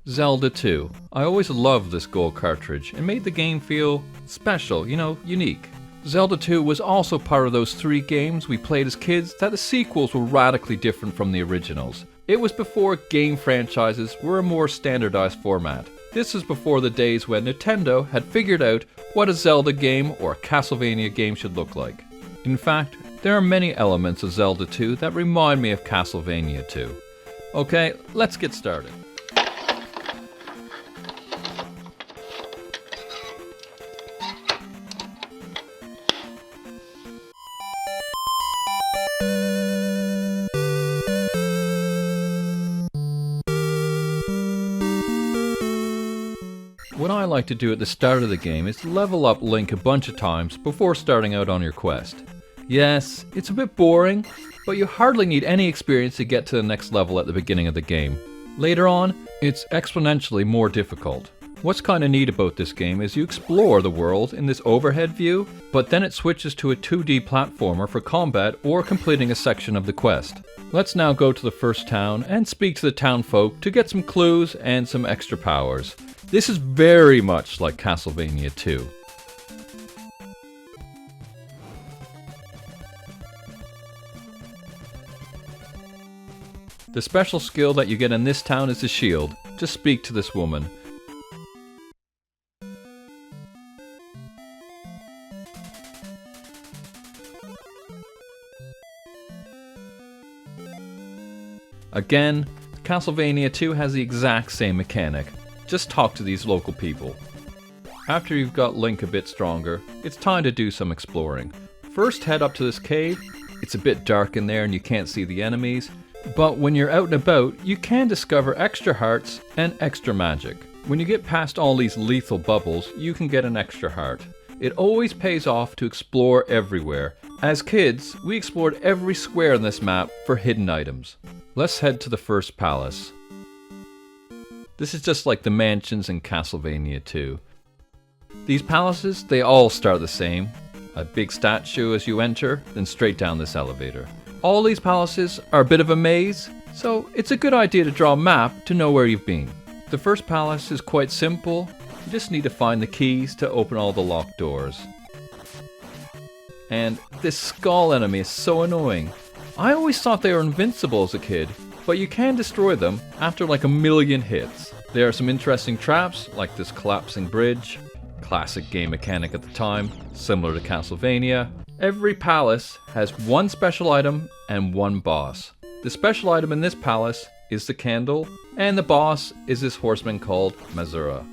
Zelda 2. I always loved this gold cartridge. It made the game feel special, unique. Zelda 2 was also part of those 3 games we played as kids that the sequels were radically different from the originals. It was before game franchises were a more standardized format. This was before the days when Nintendo had figured out what a Zelda game or a Castlevania game should look like. In fact, there are many elements of Zelda 2 that remind me of Castlevania 2. Okay, let's get started. What I like to do at the start of the game is level up Link a bunch of times before starting out on your quest. Yes, it's a bit boring, but you hardly need any experience to get to the next level at the beginning of the game. Later on, it's exponentially more difficult. What's kinda neat about this game is you explore the world in this overhead view, but then it switches to a 2D platformer for combat or completing a section of the quest. Let's now go to the first town and speak to the town folk to get some clues and some extra powers. This is very much like Castlevania 2. The special skill that you get in this town is the shield. Just speak to this woman. Again, Castlevania 2 has the exact same mechanic. Just talk to these local people. After you've got Link a bit stronger, it's time to do some exploring. First head up to this cave. It's a bit dark in there and you can't see the enemies, but when you're out and about, you can discover extra hearts and extra magic. When you get past all these lethal bubbles, you can get an extra heart. It always pays off to explore everywhere. As kids, we explored every square in this map for hidden items. Let's head to the first palace. This is just like the mansions in Castlevania 2. These palaces, they all start the same. A big statue as you enter, then straight down this elevator. All these palaces are a bit of a maze, so it's a good idea to draw a map to know where you've been. The first palace is quite simple. You just need to find the keys to open all the locked doors. And this skull enemy is so annoying. I always thought they were invincible as a kid, but you can destroy them after like a million hits. There are some interesting traps, like this collapsing bridge. Classic game mechanic at the time, similar to Castlevania. Every palace has one special item and one boss. The special item in this palace is the candle, and the boss is this horseman called Mazura.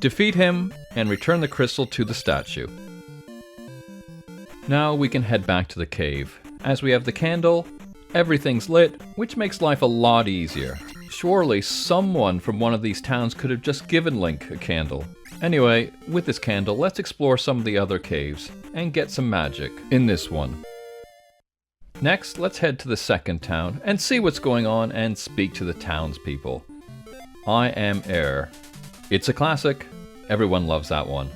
Defeat him and return the crystal to the statue. Now we can head back to the cave. As we have the candle, everything's lit, which makes life a lot easier. Surely someone from one of these towns could have just given Link a candle. Anyway, with this candle, let's explore some of the other caves and get some magic in this one. Next, let's head to the second town and see what's going on and speak to the townspeople. I Am Air. It's a classic. Everyone loves that one.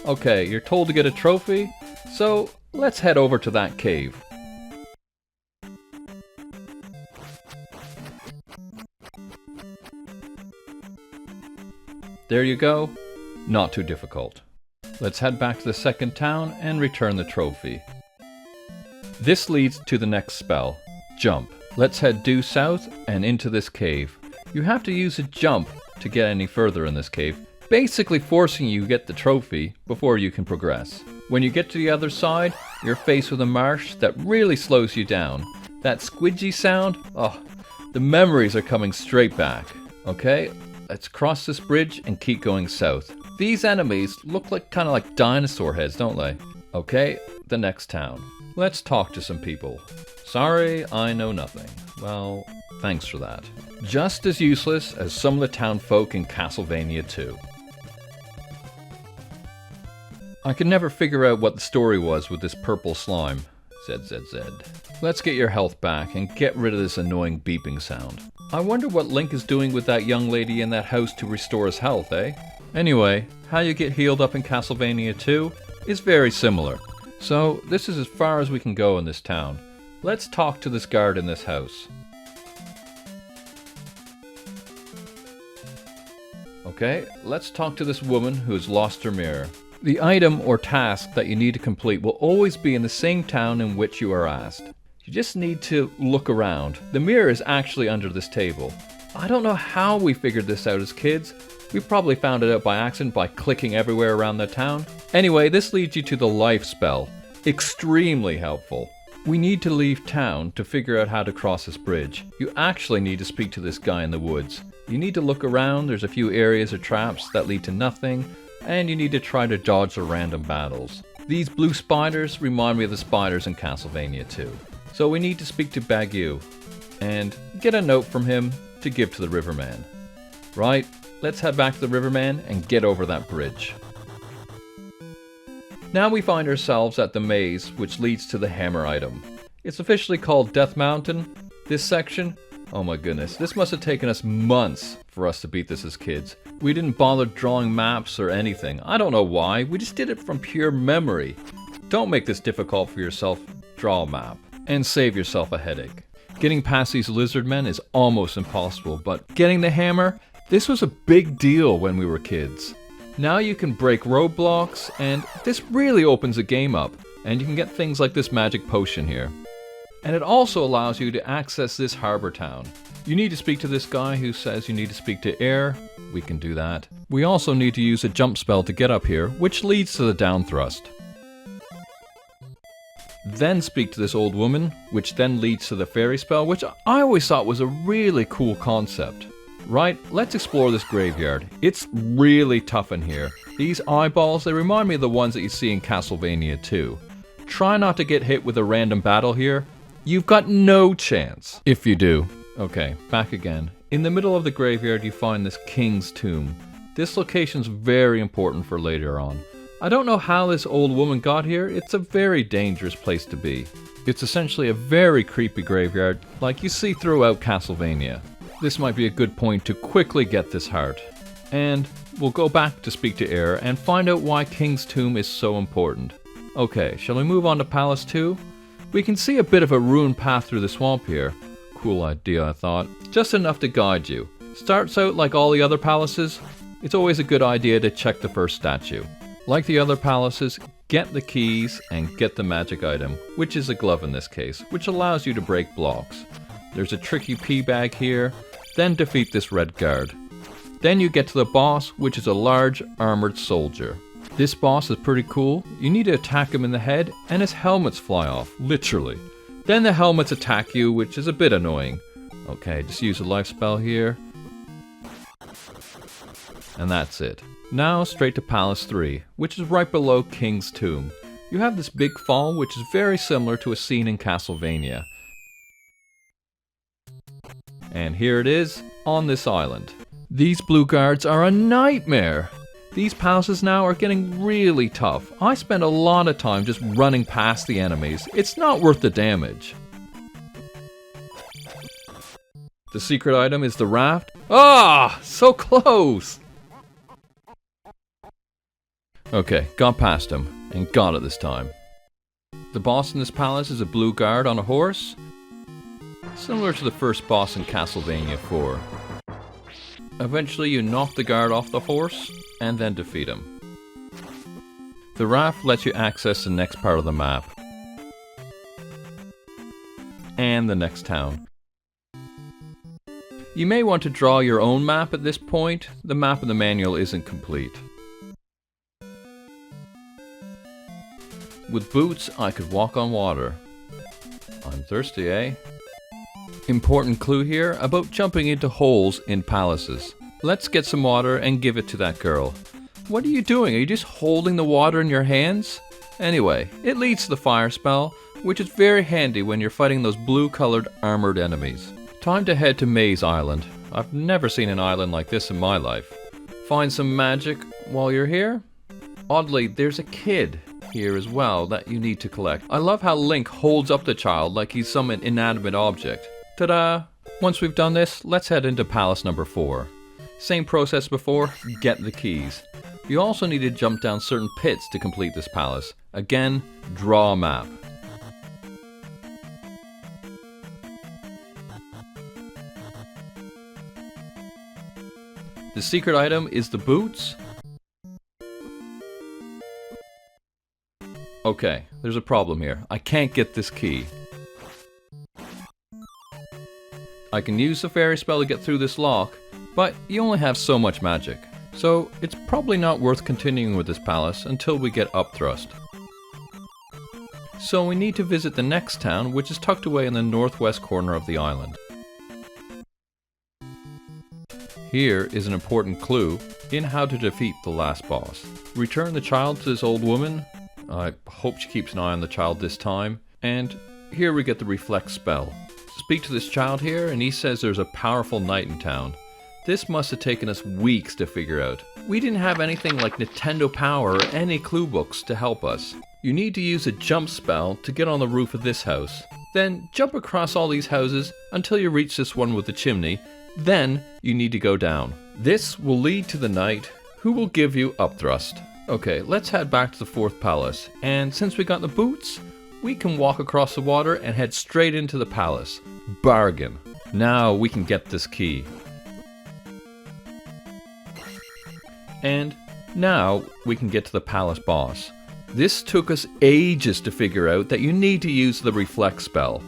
Okay, you're told to get a trophy, so let's head over to that cave. There you go. Not too difficult. Let's head back to the second town and return the trophy. This leads to the next spell, Jump. Let's head due south and into this cave. You have to use a jump to get any further in this cave, basically forcing you to get the trophy before you can progress. When you get to the other side, you're faced with a marsh that really slows you down. That squidgy sound, the memories are coming straight back. Okay, let's cross this bridge and keep going south. These enemies look kind of like dinosaur heads, don't they? Okay, the next town. Let's talk to some people. Sorry, I know nothing. Well, thanks for that. Just as useless as some of the town folk in Castlevania 2. I could never figure out what the story was with this purple slime. ZZZ. Let's get your health back and get rid of this annoying beeping sound. I wonder what Link is doing with that young lady in that house to restore his health, eh? Anyway, how you get healed up in Castlevania 2 is very similar. So this is as far as we can go in this town. Let's talk to this guard in this house. Okay, let's talk to this woman who's lost her mirror. The item or task that you need to complete will always be in the same town in which you are asked. You just need to look around. The mirror is actually under this table. I don't know how we figured this out as kids. We probably found it out by accident by clicking everywhere around the town. Anyway, this leads you to the life spell. Extremely helpful. We need to leave town to figure out how to cross this bridge. You actually need to speak to this guy in the woods. You need to look around, there's a few areas or traps that lead to nothing, and you need to try to dodge the random battles. These blue spiders remind me of the spiders in Castlevania 2. So we need to speak to Bagu, and get a note from him to give to the Riverman. Right, let's head back to the Riverman and get over that bridge. Now we find ourselves at the maze which leads to the hammer item. It's officially called Death Mountain. This section, oh my goodness, this must have taken us months for us to beat this as kids. We didn't bother drawing maps or anything. I don't know why, we just did it from pure memory. Don't make this difficult for yourself, draw a map, and save yourself a headache. Getting past these lizard men is almost impossible, but getting the hammer, this was a big deal when we were kids. Now you can break roadblocks, and this really opens the game up, and you can get things like this magic potion here. And it also allows you to access this harbor town. You need to speak to this guy who says you need to speak to air. We can do that. We also need to use a jump spell to get up here, which leads to the down thrust. Then speak to this old woman, which then leads to the fairy spell, which I always thought was a really cool concept. Right, let's explore this graveyard. It's really tough in here. These eyeballs, they remind me of the ones that you see in Castlevania 2. Try not to get hit with a random battle here. You've got no chance. If you do. Okay, back again. In the middle of the graveyard you find this king's tomb. This location's very important for later on. I don't know how this old woman got here. It's a very dangerous place to be. It's essentially a very creepy graveyard like you see throughout Castlevania. This might be a good point to quickly get this heart. And we'll go back to speak to Air and find out why King's Tomb is so important. Okay, shall we move on to Palace 2? We can see a bit of a ruined path through the swamp here. Cool idea, I thought. Just enough to guide you. Starts out like all the other palaces. It's always a good idea to check the first statue. Like the other palaces, get the keys and get the magic item, which is a glove in this case, which allows you to break blocks. There's a tricky pea bag here. Then defeat this red guard. Then you get to the boss, which is a large armored soldier. This boss is pretty cool. You need to attack him in the head and his helmets fly off, literally. Then the helmets attack you, which is a bit annoying. Okay, just use a life spell here. And that's it. Now straight to Palace 3, which is right below King's Tomb. You have this big fall, which is very similar to a scene in Castlevania. And here it is, on this island. These blue guards are a nightmare! These palaces now are getting really tough. I spend a lot of time just running past the enemies. It's not worth the damage. The secret item is the raft. Ah! So close! Okay, got past him, and got it this time. The boss in this palace is a blue guard on a horse. Similar to the first boss in Castlevania 4. Eventually you knock the guard off the horse, and then defeat him. The raft lets you access the next part of the map. And the next town. You may want to draw your own map at this point. The map in the manual isn't complete. With boots, I could walk on water. I'm thirsty, eh? Important clue here about jumping into holes in palaces. Let's get some water and give it to that girl. What are you doing? Are you just holding the water in your hands? Anyway, it leads to the fire spell, which is very handy when you're fighting those blue-colored armored enemies. Time to head to Maze Island. I've never seen an island like this in my life. Find some magic while you're here. Oddly, there's a kid here as well that you need to collect. I love how Link holds up the child like he's some inanimate object. Ta-da! Once we've done this, let's head into Palace number 4. Same process before, get the keys. You also need to jump down certain pits to complete this palace. Again, draw a map. The secret item is the boots. Okay, there's a problem here. I can't get this key. I can use the fairy spell to get through this lock, but you only have so much magic. So it's probably not worth continuing with this palace until we get Upthrust. So we need to visit the next town, which is tucked away in the northwest corner of the island. Here is an important clue in how to defeat the last boss. Return the child to this old woman. I hope she keeps an eye on the child this time. And here we get the reflect spell. Speak to this child here and he says there's a powerful knight in town. This must have taken us weeks to figure out. We didn't have anything like Nintendo Power or any clue books to help us. You need to use a jump spell to get on the roof of this house. Then jump across all these houses until you reach this one with the chimney. Then you need to go down. This will lead to the knight who will give you Upthrust. Okay, let's head back to the fourth palace. And since we got the boots, we can walk across the water and head straight into the palace. Bargain. Now we can get this key. And now we can get to the palace boss. This took us ages to figure out that you need to use the reflect spell.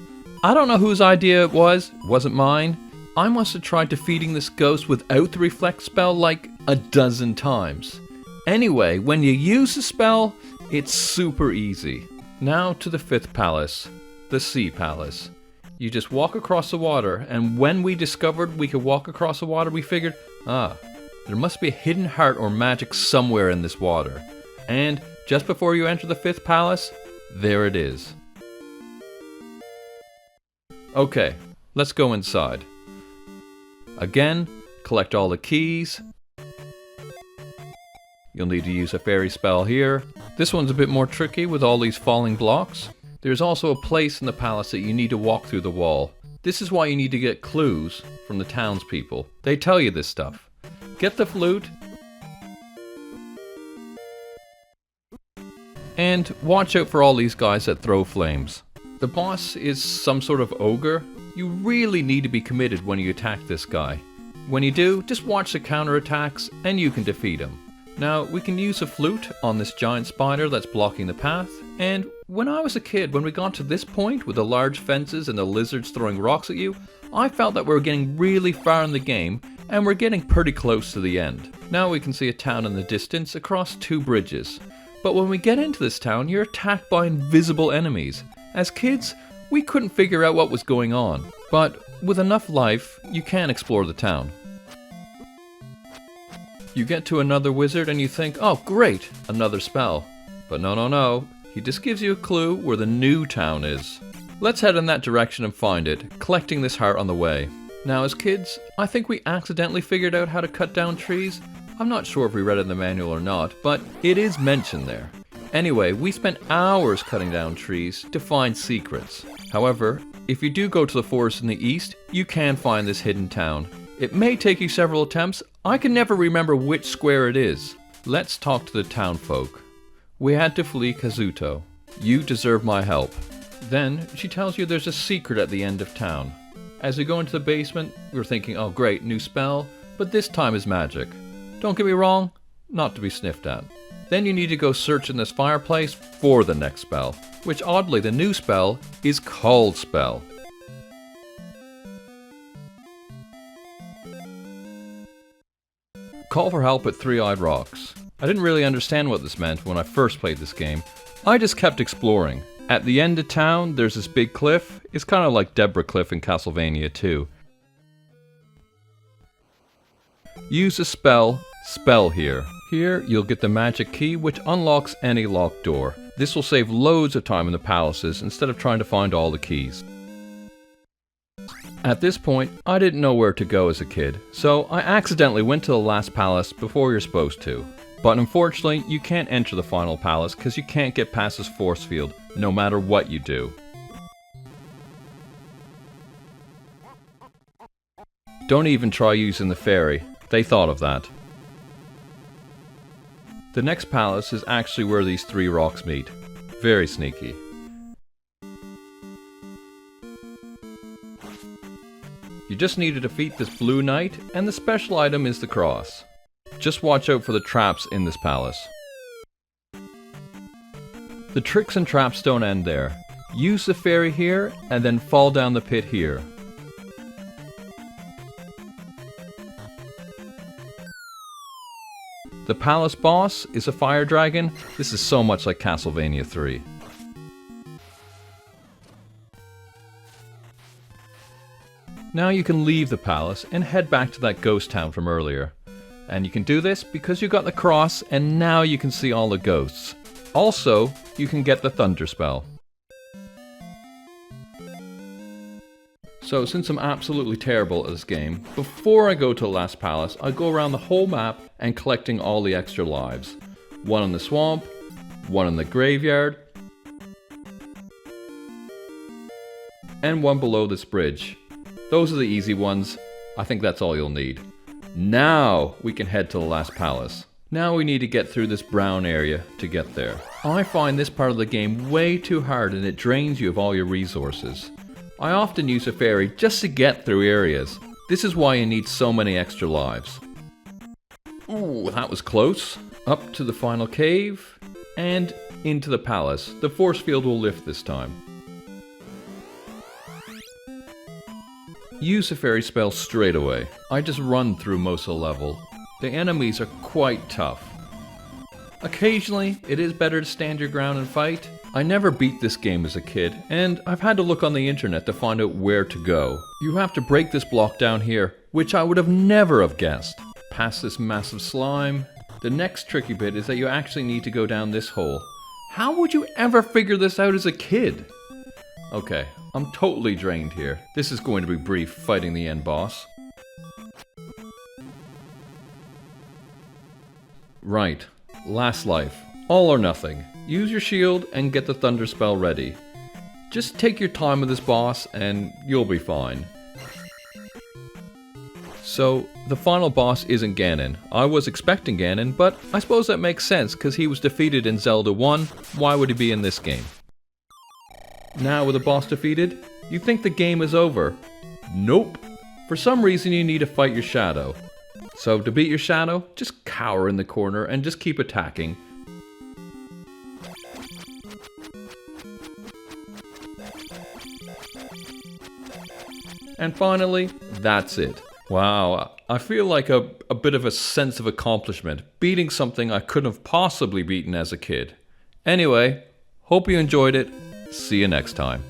I don't know whose idea it wasn't mine. I must have tried defeating this ghost without the reflect spell like a dozen times. Anyway, when you use the spell, it's super easy. Now to the fifth palace, the Sea Palace. You just walk across the water, and when we discovered we could walk across the water, we figured, there must be a hidden heart or magic somewhere in this water. And just before you enter the fifth palace, there it is. Okay, let's go inside. Again, collect all the keys. You'll need to use a fairy spell here. This one's a bit more tricky with all these falling blocks. There's also a place in the palace that you need to walk through the wall. This is why you need to get clues from the townspeople. They tell you this stuff. Get the flute. And watch out for all these guys that throw flames. The boss is some sort of ogre. You really need to be committed when you attack this guy. When you do, just watch the counterattacks and you can defeat him. Now, we can use a flute on this giant spider that's blocking the path, and when I was a kid, when we got to this point with the large fences and the lizards throwing rocks at you, I felt that we were getting really far in the game, and we're getting pretty close to the end. Now we can see a town in the distance across two bridges. But when we get into this town, you're attacked by invisible enemies. As kids, we couldn't figure out what was going on, but with enough life, you can explore the town. You get to another wizard and you think, oh great, another spell. But no, he just gives you a clue where the new town is. Let's head in that direction and find it, collecting this heart on the way. Now as kids, I think we accidentally figured out how to cut down trees. I'm not sure if we read it in the manual or not, but it is mentioned there. Anyway, we spent hours cutting down trees to find secrets. However, if you do go to the forest in the east, you can find this hidden town. It may take you several attempts. I can never remember which square it is. Let's talk to the townfolk. We had to flee Kazuto. You deserve my help. Then she tells you there's a secret at the end of town. As we go into the basement, we're thinking, oh great, new spell, but this time is magic. Don't get me wrong, not to be sniffed at. Then you need to go search in this fireplace for the next spell, which oddly the new spell is called Spell. Call for help at Three-Eyed Rocks. I didn't really understand what this meant when I first played this game. I just kept exploring. At the end of town, there's this big cliff. It's kind of like Deborah Cliff in Castlevania 2. Use a spell here. Here, you'll get the magic key which unlocks any locked door. This will save loads of time in the palaces instead of trying to find all the keys. At this point, I didn't know where to go as a kid, so I accidentally went to the last palace before you're supposed to. But unfortunately, you can't enter the final palace because you can't get past this force field, no matter what you do. Don't even try using the fairy, they thought of that. The next palace is actually where these three rocks meet. Very sneaky. You just need to defeat this blue knight, and the special item is the cross. Just watch out for the traps in this palace. The tricks and traps don't end there. Use the fairy here, and then fall down the pit here. The palace boss is a fire dragon. This is so much like Castlevania 3. Now you can leave the palace and head back to that ghost town from earlier. And you can do this because you got the cross, and now you can see all the ghosts. Also, you can get the thunder spell. So since I'm absolutely terrible at this game, before I go to the last palace, I go around the whole map and collecting all the extra lives. One in the swamp, one in the graveyard, and one below this bridge. Those are the easy ones. I think that's all you'll need. Now we can head to the last palace. Now we need to get through this brown area to get there. I find this part of the game way too hard, and it drains you of all your resources. I often use a fairy just to get through areas. This is why you need so many extra lives. Ooh, that was close. Up to the final cave, and into the palace. The force field will lift this time. Use the fairy spell straight away. I just run through most of the level. The enemies are quite tough. Occasionally, it is better to stand your ground and fight. I never beat this game as a kid, and I've had to look on the internet to find out where to go. You have to break this block down here, which I would have never have guessed. Past this massive slime. The next tricky bit is that you actually need to go down this hole. How would you ever figure this out as a kid? Okay, I'm totally drained here. This is going to be brief, fighting the end boss. Right, last life. All or nothing. Use your shield and get the thunder spell ready. Just take your time with this boss and you'll be fine. So, the final boss isn't Ganon. I was expecting Ganon, but I suppose that makes sense because he was defeated in Zelda 1. Why would he be in this game? Now with the boss defeated, you think the game is over. Nope. For some reason you need to fight your shadow. So to beat your shadow, just cower in the corner and just keep attacking. And finally, that's it. Wow, I feel like a bit of a sense of accomplishment, beating something I couldn't have possibly beaten as a kid. Anyway, hope you enjoyed it. See you next time.